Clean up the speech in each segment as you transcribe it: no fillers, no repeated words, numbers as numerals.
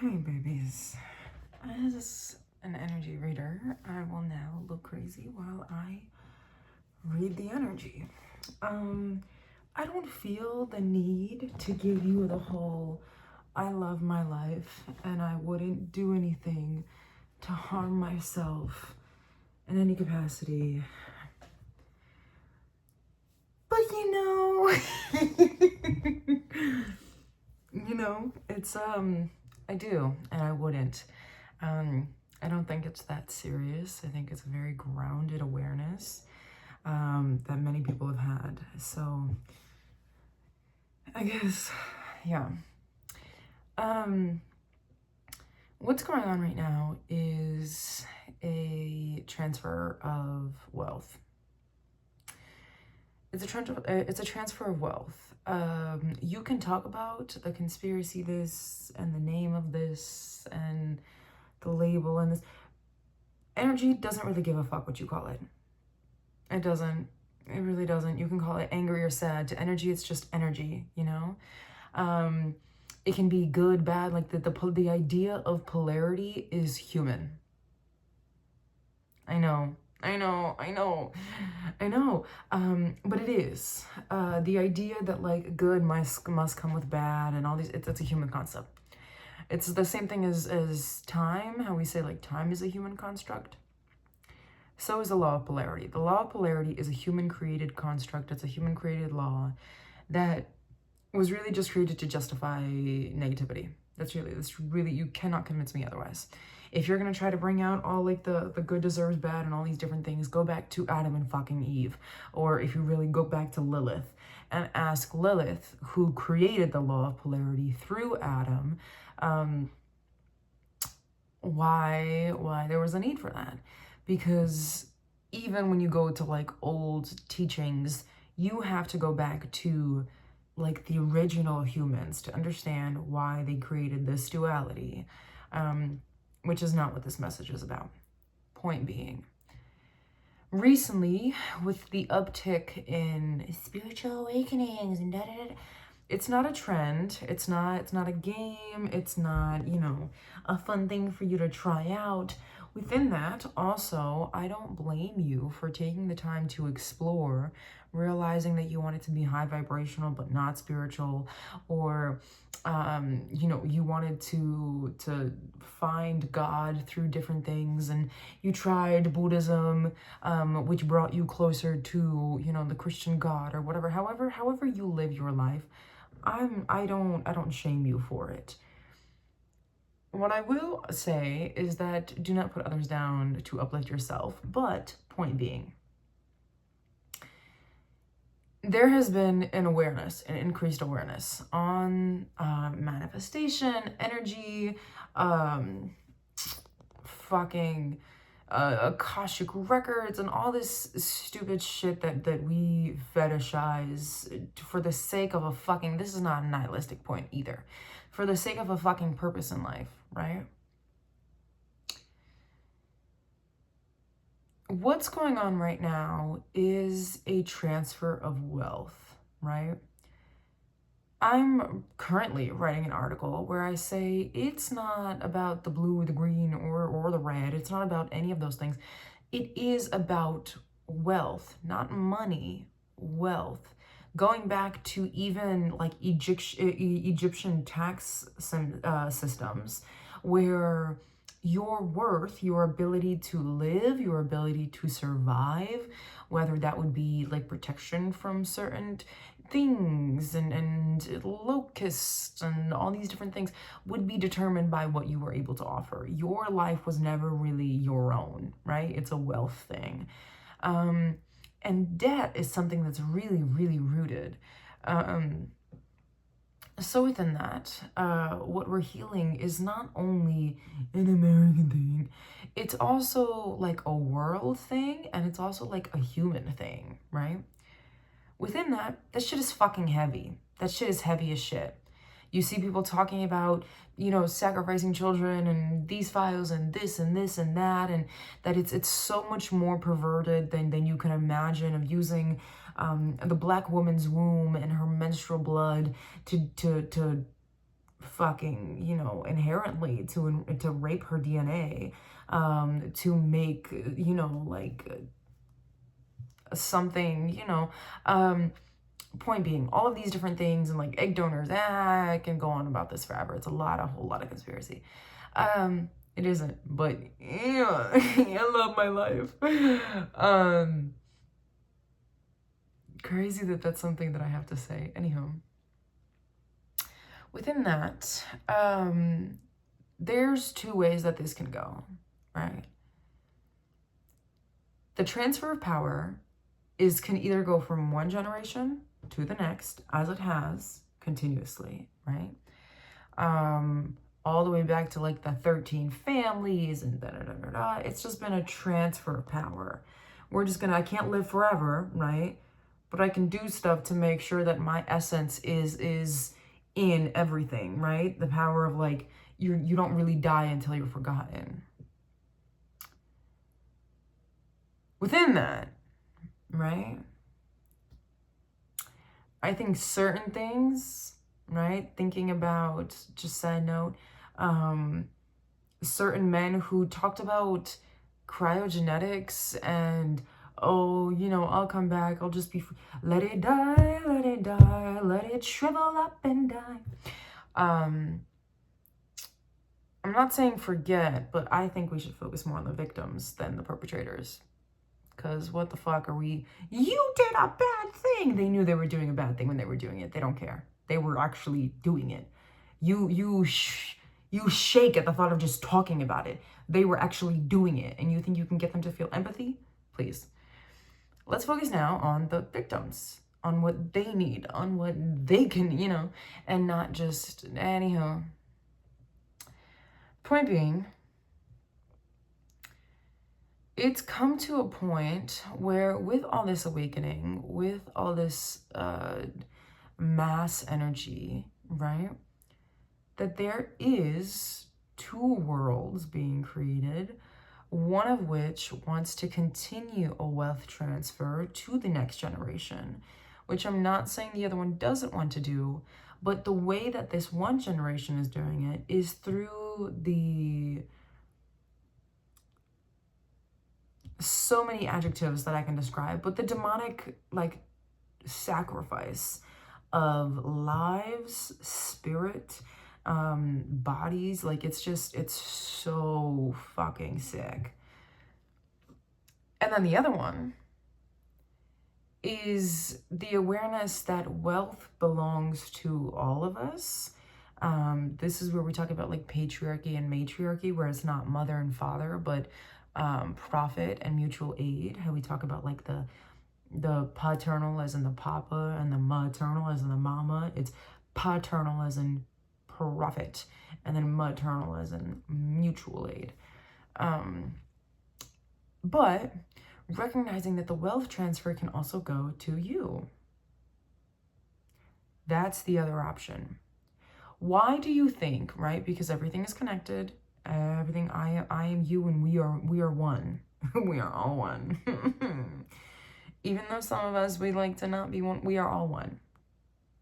Hey babies, as an energy reader, I will now look crazy while I read the energy. I don't feel the need to give you the whole I love my life and I wouldn't do anything to harm myself in any capacity. But it's I do and I wouldn't. I don't think it's that serious. I think it's a very grounded awareness that many people have had. So I guess, yeah. What's going on right now is a transfer of wealth. It's a transfer of wealth. You can talk about the conspiracy this and the name of this and the label and this. Energy doesn't really give a fuck what you call it. It doesn't. It really doesn't. You can call it angry or sad. To energy, it's just energy, you know? It can be good, bad. Like the idea of polarity is human. I know. But it is. The idea that like good must come with bad and all these, it's a human concept. It's the same thing as time, how we say like time is a human construct. So is the law of polarity. The law of polarity is a human-created construct. It's a human-created law that was really just created to justify negativity. That's really, you cannot convince me otherwise. If you're going to try to bring out all like the good deserves bad and all these different things, go back to Adam and fucking Eve. Or if you really go back to Lilith and ask Lilith, who created the law of polarity through Adam, why there was a need for that. Because even when you go to like old teachings, you have to go back to like the original humans to understand why they created this duality, which is not what this message is about. Point being, recently with the uptick in spiritual awakenings and it's not a trend, it's not a game, it's not, a fun thing for you to try out. Within that, also, I don't blame you for taking the time to explore, realizing that you want it to be high vibrational but not spiritual, or you wanted to find God through different things, and you tried Buddhism, which brought you closer to the Christian God or whatever. However you live your life, I don't shame you for it. What I will say is that do not put others down to uplift yourself. But point being, there has been an increased awareness on manifestation, energy, fucking Akashic records, and all this stupid shit that we fetishize for the sake of a fucking, this is not a nihilistic point either, for the sake of a fucking purpose in life, right? What's going on right now is a transfer of wealth, right? I'm currently writing an article where I say it's not about the blue, the green, or the red. It's not about any of those things. It is about wealth, not money, wealth. Going back to even like Egyptian tax systems, where your worth, your ability to live, your ability to survive, whether that would be like protection from certain things and locusts and all these different things, would be determined by what you were able to offer. Your life was never really your own, right? It's a wealth thing. And debt is something that's really, really rooted. So within that, what we're healing is not only an American thing, it's also like a world thing, and it's also like a human thing, right? Within that shit is fucking heavy. That shit is heavy as shit. You see people talking about, sacrificing children and these files and this and this and that, and that it's so much more perverted than you can imagine, of using the black woman's womb and her menstrual blood to fucking, you know, inherently to rape her DNA, to make, you know, like something, you know, point being, all of these different things, and like egg donors, I can go on about this forever. It's a whole lot of conspiracy. It isn't, but yeah, I love my life. Crazy that that's something that I have to say. Anyhow, within that, there's two ways that this can go, right? The transfer of power can either go from one generation to the next, as it has continuously, right? All the way back to like the 13 families and da-da-da-da-da. It's just been a transfer of power. I can't live forever, right? But I can do stuff to make sure that my essence is in everything, right? The power of like, you don't really die until you're forgotten. Within that, right? I think certain things, right? Thinking about, just side note, certain men who talked about cryogenetics and, oh, you know, I'll come back, I'll just be free. Let it die, let it shrivel up and die. I'm not saying forget, but I think we should focus more on the victims than the perpetrators. Because what the fuck are we? You did a bad thing. They knew they were doing a bad thing when they were doing it. They don't care. They were actually doing it. You shake at the thought of just talking about it. They were actually doing it. And you think you can get them to feel empathy? Please. Let's focus now on the victims, on what they need, on what they can, you know, and not just, anyhow. Point being, it's come to a point where with all this awakening, with all this mass energy, right, that there is two worlds being created, one of which wants to continue a wealth transfer to the next generation, which I'm not saying the other one doesn't want to do, but the way that this one generation is doing it is through the... so many adjectives that I can describe, but the demonic, like, sacrifice of lives, spirit, bodies, like, it's so fucking sick. And then the other one is the awareness that wealth belongs to all of us. This is where we talk about like patriarchy and matriarchy, where it's not mother and father, but profit and mutual aid. How we talk about like the paternal as in the papa and the maternal as in the mama. It's paternal as in profit, and then maternal as in mutual aid. But recognizing that the wealth transfer can also go to you. That's the other option. Why do you think, right? Because everything is connected. Everything, I am you, and we are one. We are all one. Even though some of us, we like to not be one, we are all one.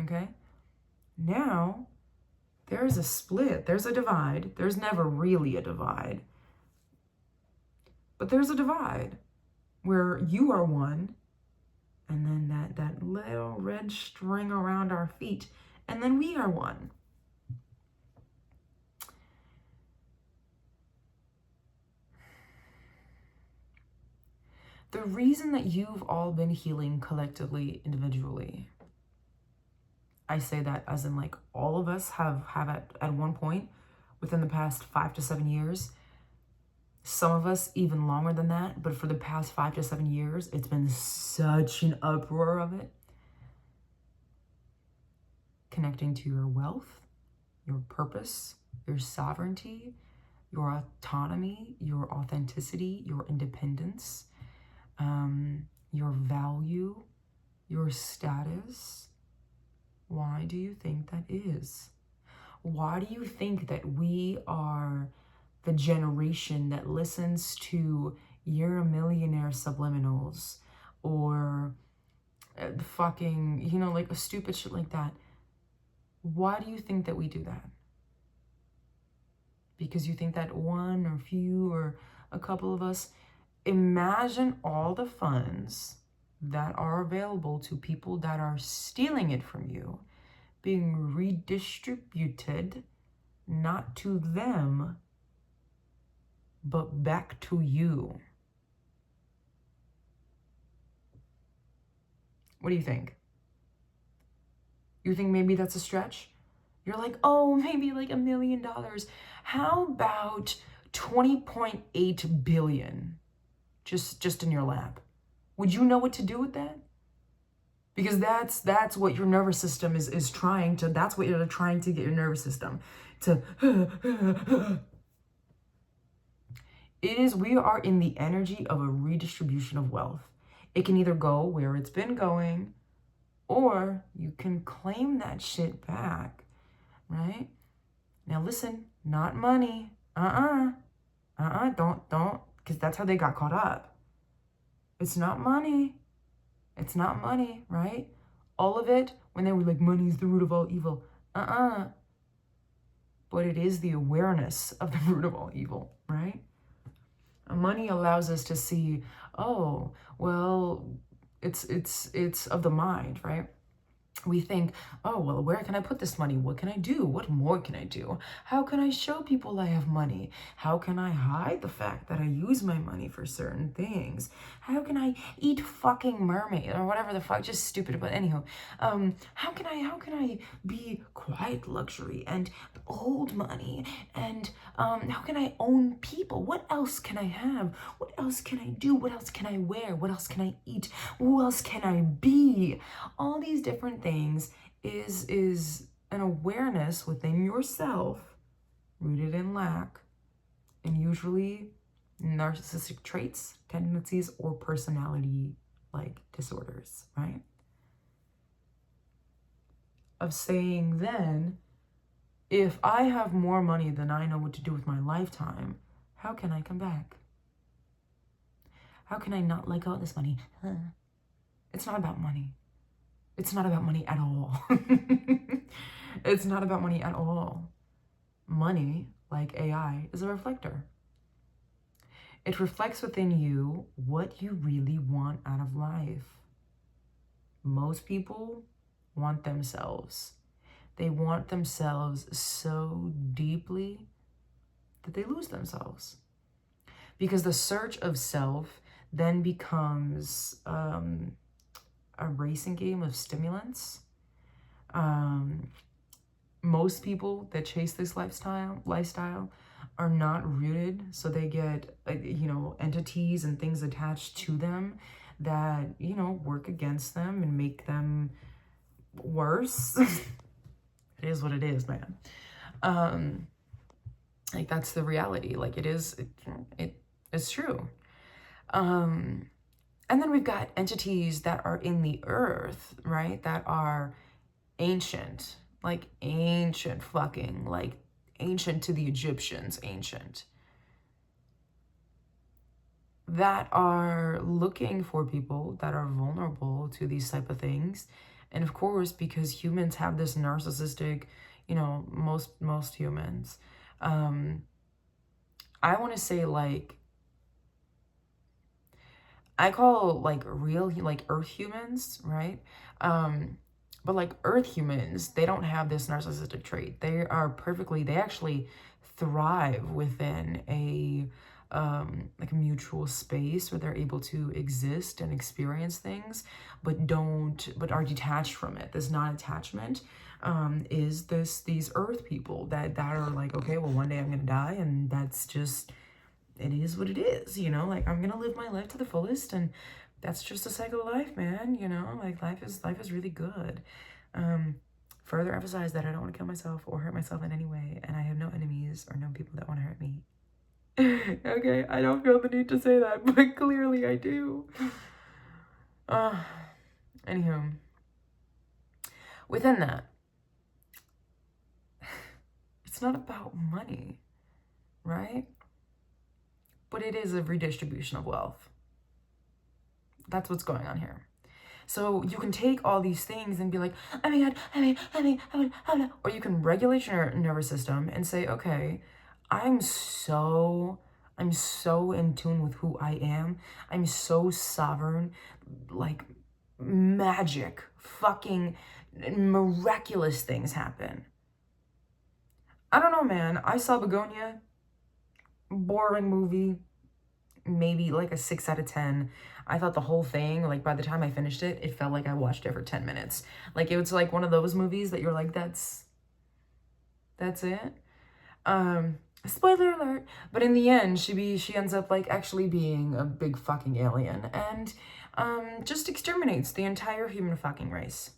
Okay? Now, there's a split. There's a divide. There's never really a divide. But there's a divide where you are one, and then that little red string around our feet, and then we are one. The reason that you've all been healing collectively, individually, I say that as in like all of us have at one point within the past 5 to 7 years, some of us even longer than that, but for the past 5 to 7 years, it's been such an uproar of it. Connecting to your wealth, your purpose, your sovereignty, your autonomy, your authenticity, your independence, your value, your status. Why do you think that is? Why do you think that we are the generation that listens to "You're a Millionaire" subliminals, or fucking, you know, like a stupid shit like that? Why do you think that we do that? because you think that one or few or a couple of us. Imagine all the funds that are available to people that are stealing it from you being redistributed, not to them, but back to you. What do you think? You think maybe that's a stretch? You're like, oh, maybe like $1 million. How about 20.8 billion just in your lap? Would you know what to do with that? Because that's what your nervous system is trying to, that's what you're trying to get your nervous system to. We are in the energy of a redistribution of wealth. It can either go where it's been going, or you can claim that shit back, right? Now listen, not money. Don't, because that's how they got caught up. It's not money. It's not money, right? All of it, when they were like, money is the root of all evil. But it is the awareness of the root of all evil, right? Money allows us to see, oh, well, it's of the mind, right? We think, oh, well, where can I put this money? What can I do? What more can I do? How can I show people I have money? How can I hide the fact that I use my money for certain things? How can I eat fucking mermaid or whatever the fuck? Just stupid. But anyhow, how can I be quiet luxury and old money? And how can I own people? What else can I have? What else can I do? What else can I wear? What else can I eat? Who else can I be? All these different things is an awareness within yourself rooted in lack and usually narcissistic traits, tendencies, or personality like disorders, right? Of saying then, if I have more money than I know what to do with my lifetime, how can I come back? How can I not let go of this money? It's not about money. It's not about money at all. It's not about money at all. Money, like AI, is a reflector. It reflects within you what you really want out of life. Most people want themselves. They want themselves so deeply that they lose themselves. Because the search of self then becomes a racing game of stimulants. Most people that chase this lifestyle are not rooted, so they get entities and things attached to them that work against them and make them worse. It is what it is, man. Like that's the reality. Like it's true. And then we've got entities that are in the earth, right? That are ancient, like ancient to the Egyptians, ancient. That are looking for people that are vulnerable to these type of things. And of course, because humans have this narcissistic, most humans, I want to say I call real earth humans, right? But earth humans, they don't have this narcissistic trait. They actually thrive within a mutual space where they're able to exist and experience things, but are detached from it. This non-attachment is these earth people that are okay, well, one day I'm gonna die, and that's just, it is what it is, I'm gonna live my life to the fullest, and that's just a cycle of life, man. Life is really good. Further emphasize that I don't want to kill myself or hurt myself in any way, and I have no enemies or no people that want to hurt me. Okay, I don't feel the need to say that, but clearly I do. Anywho, within that, it's not about money, right? But it is a redistribution of wealth. That's what's going on here. So you can take all these things and be like, oh my God, or you can regulate your nervous system and say, okay, I'm so I'm so in tune with who I am. I'm so sovereign, like magic, fucking miraculous things happen. I don't know, man. I saw Begonia, boring movie, maybe like a 6 out of 10. I thought the whole thing, like by the time I finished it, it felt like I watched it for 10 minutes. Like it was like one of those movies that you're like, that's it. Spoiler alert. But in the end, she ends up like actually being a big fucking alien and just exterminates the entire human fucking race.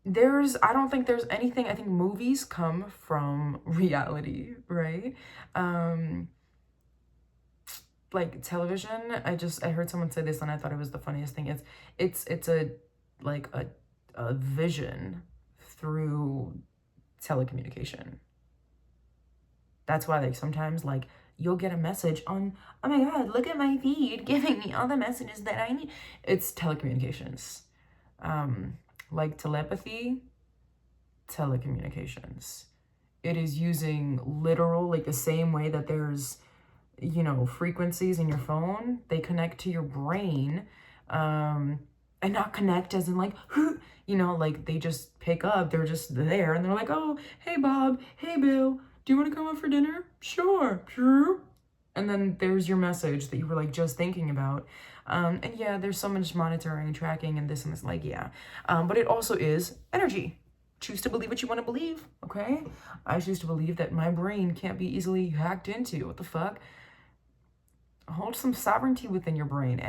I don't think there's anything. I think movies come from reality, right? Like television, I heard someone say this and I thought it was the funniest thing. It's a like a vision through telecommunication. That's why like sometimes like you'll get a message on, oh my god, look at my feed giving me all the messages that I need. It's telecommunications. Like telepathy, telecommunications. It is using literal, like the same way that there's, you know, frequencies in your phone, they connect to your brain, and not connect as in like, you know, like they just pick up, they're just there, and they're like, oh, hey Bob, hey Bill, do you want to come out for dinner? Sure. And then there's your message that you were like just thinking about. And yeah, there's so much monitoring and tracking and this, like, yeah. But it also is energy. Choose to believe what you want to believe, okay? I choose to believe that my brain can't be easily hacked into. What the fuck? Hold some sovereignty within your brain.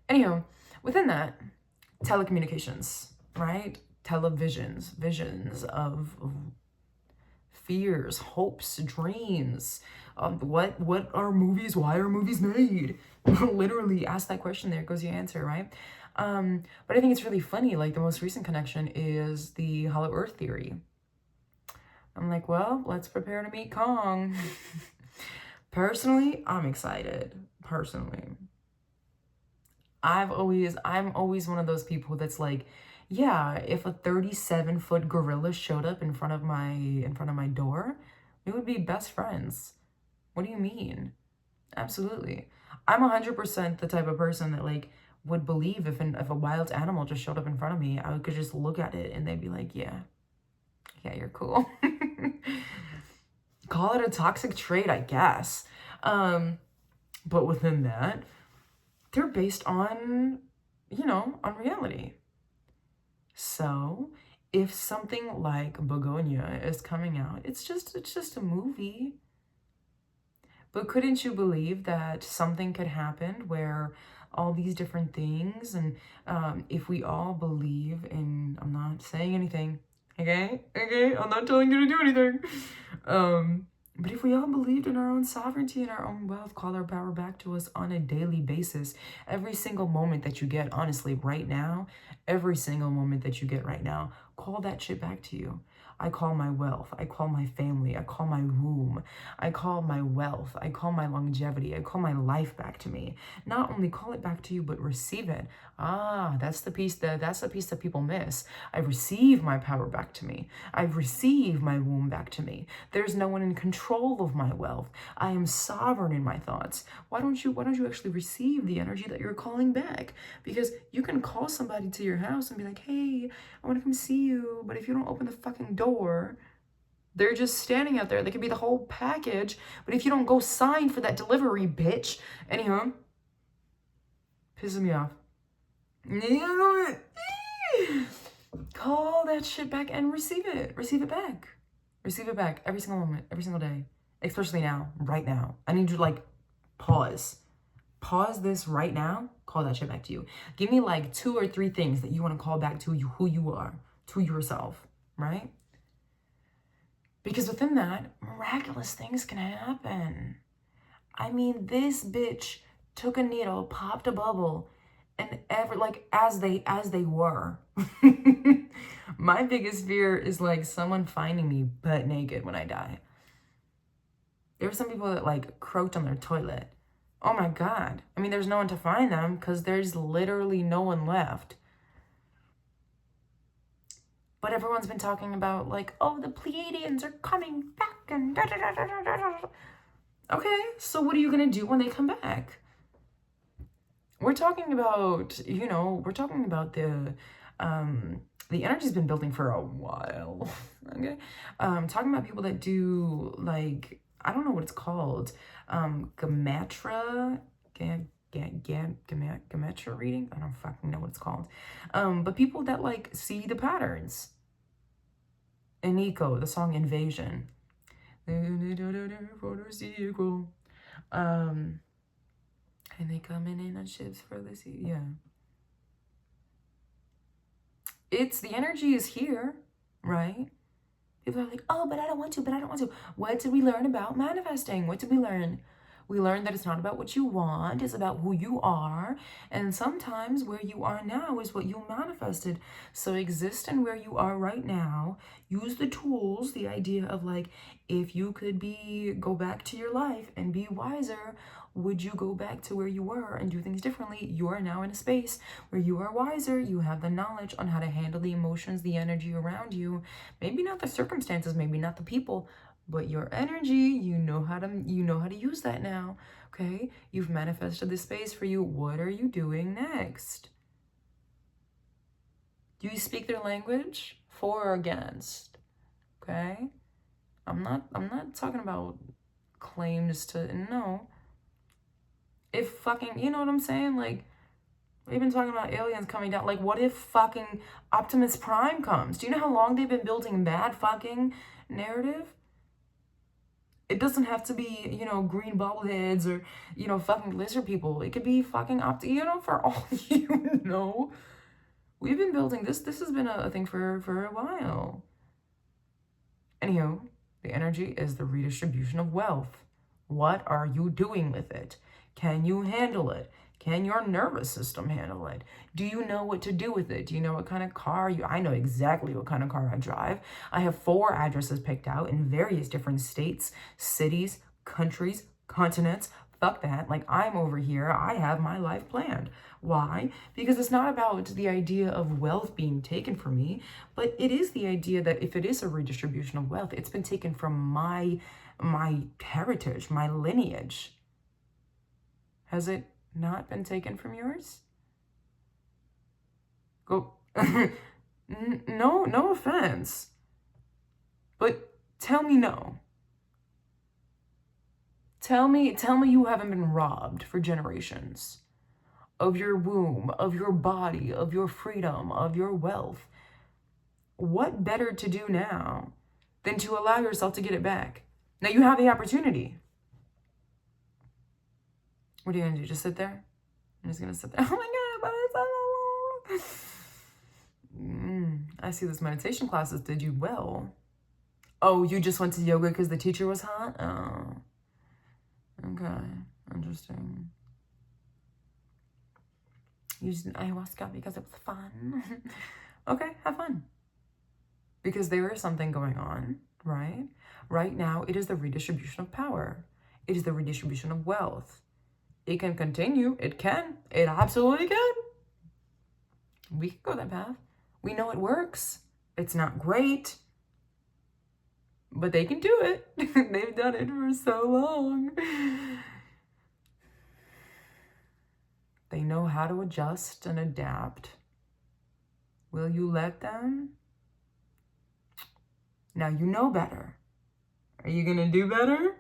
Anywho, within that, telecommunications, right? Televisions, visions of fears, hopes, dreams. What are movies? Why are movies made? Literally ask that question, there goes your answer, right? But I think it's really funny, like the most recent connection is the hollow earth theory. I'm like, well, let's prepare to meet Kong. Personally, I'm excited. Personally. I'm always one of those people that's like, yeah, if a 37-foot gorilla showed up in front of my door, we would be best friends. What do you mean? Absolutely. I'm 100% the type of person that like would believe if a wild animal just showed up in front of me, I could just look at it and they'd be like, yeah, you're cool. Call it a toxic trait, I guess. But within that, they're based on, you know, on reality. So if something like Begonia is coming out, it's just a movie. But couldn't you believe that something could happen where all these different things, and if we all believe in, I'm not saying anything, okay, I'm not telling you to do anything, but if we all believed in our own sovereignty and our own wealth, call our power back to us on a daily basis, every single moment that you get, honestly, right now, every single moment that you get right now, call that shit back to you. I call my wealth, I call my family, I call my womb, I call my wealth, I call my longevity, I call my life back to me. Not only call it back to you, but receive it. That's the piece that people miss. I receive my power back to me. I receive my womb back to me. There's no one in control of my wealth. I am sovereign in my thoughts. Why don't you actually receive the energy that you're calling back? Because you can call somebody to your house and be like, hey, I want to come see you, but if you don't open the fucking door, they're just standing out there. They could be the whole package, but if you don't go sign for that delivery, bitch. Anyhow, pisses me off. Call that shit back and receive it. Receive it back. Receive it back every single moment, every single day. Especially now, right now. I need you to like pause. Pause this right now. Call that shit back to you. Give me like 2 or 3 things that you want to call back to you, who you are, to yourself, right? Because within that, miraculous things can happen. I mean, this bitch took a needle, popped a bubble, and as they were. My biggest fear is like someone finding me butt naked when I die. There were some people that like croaked on their toilet. Oh my God. I mean, there's no one to find them because there's literally no one left. But everyone's been talking about like, oh, the Pleiadians are coming back and da da da da da da da. Okay, so what are you gonna do when they come back? We're talking about, you know, we're talking about the energy's been building for a while. Okay, talking about people that do like, I don't know what it's called, gamatra, gamatra reading. I don't fucking know what it's called, but people that like see the patterns. And Nico, the song Invasion. And they coming in on ships for the sea. Yeah. It's, the energy is here, right? People are like, oh, but I don't want to, but I don't want to. What did we learn about manifesting? What did we learn? We learned that it's not about what you want, it's about who you are. And sometimes where you are now is what you manifested. So exist in where you are right now. Use the tools, the idea of like, if you could go back to your life and be wiser, would you go back to where you were and do things differently? You are now in a space where you are wiser. You have the knowledge on how to handle the emotions, the energy around you. Maybe not the circumstances, maybe not the people, but your energy, you know how to use that now. Okay, you've manifested this space for you. What are you doing next? Do you speak their language? For or against? Okay, I'm not talking about claims to, no. If fucking, you know what I'm saying, like, we've been talking about aliens coming down. Like, what if fucking Optimus Prime comes? Do you know how long they've been building that fucking narrative? It doesn't have to be, you know, green bobbleheads or, you know, fucking lizard people. It could be fucking you know, for all you know. We've been building this. This has been a thing for a while. Anywho, the energy is the redistribution of wealth. What are you doing with it? Can you handle it? Can your nervous system handle it? Do you know what to do with it? Do you know what kind of car I know exactly what kind of car I drive. I have 4 addresses picked out in various different states, cities, countries, continents. Fuck that. Like, I'm over here. I have my life planned. Why? Because it's not about the idea of wealth being taken from me, but it is the idea that if it is a redistribution of wealth, it's been taken from my heritage, my lineage. Has it not been taken from yours? Go. No offense. But tell me no. Tell me you haven't been robbed for generations of your womb, of your body, of your freedom, of your wealth. What better to do now than to allow yourself to get it back? Now you have the opportunity. What are you gonna do? Just sit there? I'm just gonna sit there. Oh my God, but it's so long. I see those meditation classes did you well. Oh, you just went to yoga because the teacher was hot? Oh. Okay. Interesting. You used ayahuasca because it was fun. Okay, have fun. Because there is something going on, right? Right now, it is the redistribution of power. It is the redistribution of wealth. It can continue. It can. It absolutely can. We can go that path. We know it works. It's not great, but they can do it. They've done it for so long. They know how to adjust and adapt. Will you let them? Now you know better. Are you gonna do better?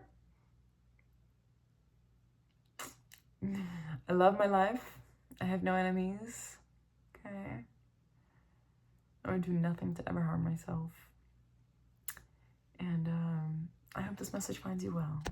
I love my life. I have no enemies. Okay. I would do nothing to ever harm myself. And I hope this message finds you well.